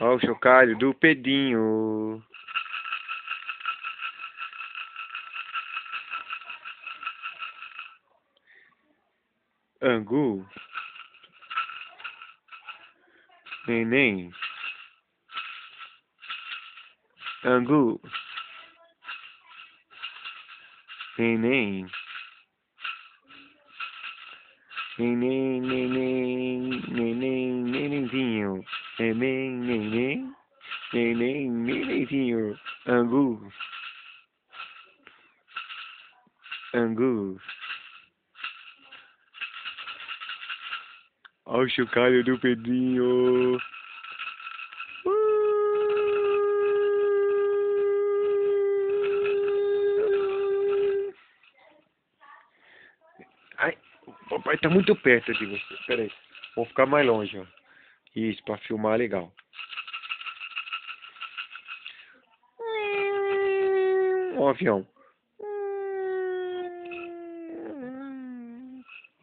Ó o chocalho do Pedrinho. Angu. Neném. Angu. Neném. Neném, neném, neném, nenenzinho. Neném, neném. Neném, nenenzinho. Angu. Angu. Olha o chocalho do Pedrinho. Ai, o papai tá muito perto de você. Pera aí. Vou ficar mais longe, ó. Isso, pra filmar legal. Ó o avião.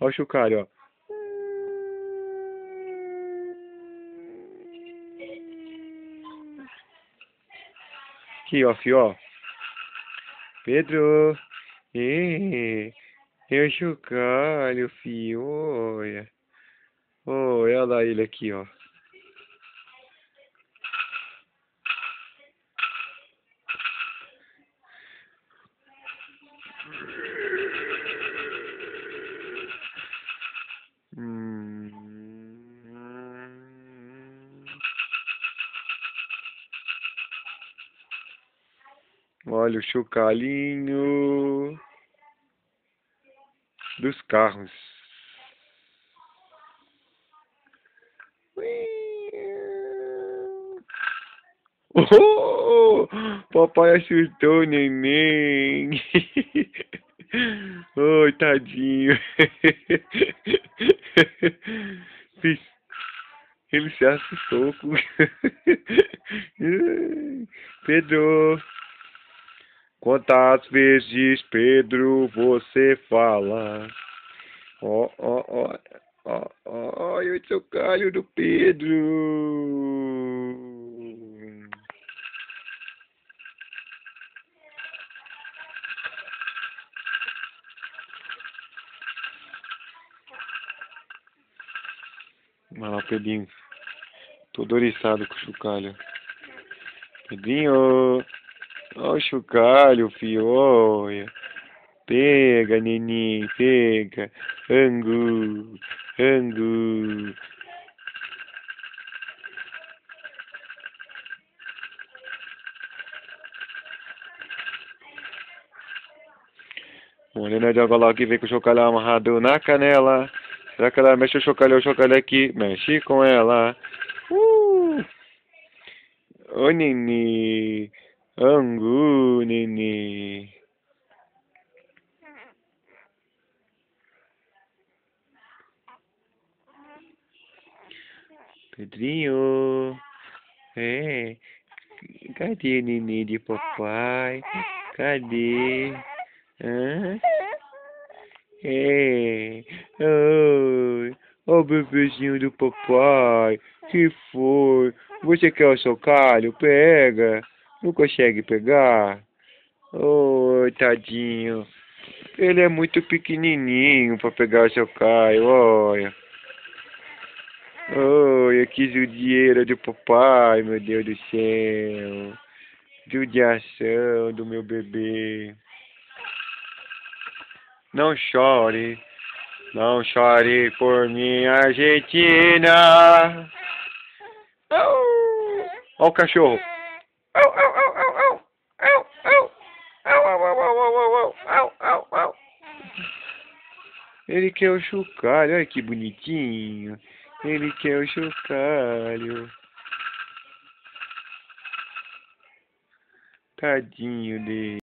Olha o chocalho, ó. Aqui, ó, fio, ó. Pedro. É o chocalho, fio. Olha. Olha lá ele aqui, ó. Hum. Olha o chocalhinho dos carros. Oh, papai acertou, neném. Oi, tadinho. Ele se assustou com... Pedro, quantas vezes, Pedro, você fala? Ó, ó, ó, ó, ó, olha o chocalho do Pedro. Olha lá, Pedrinho. Todo oriçado com o chocalho. Pedrinho. Olha o chocalho, fio. Olha. Pega, neném. Pega. Angu. Angu. A Helena de Angolá que vem com o chocalho amarrado na canela. Será que ela mexe o chocalho aqui? Mexe com ela. Ô, nenê. Angu, nenê. Pedrinho. É. Cadê o nenê de papai? Cadê? Hã? É. Oi. Ó o bebezinho do papai. Que foi? Você quer o chocalho? Pega. Não consegue pegar? Oi, tadinho. Ele é muito pequenininho para pegar o chocalho, olha. Olha, que judiaira de papai, meu Deus do céu. Judiação do meu bebê. Não chore. Não chore por mim, Argentina. Olha o cachorro. Au, au, au, au, au. Au, au. Au, au, au, au, au, au, au, au, au. Ele quer o chocalho, olha que bonitinho. Ele quer o chocalho. Tadinho dele.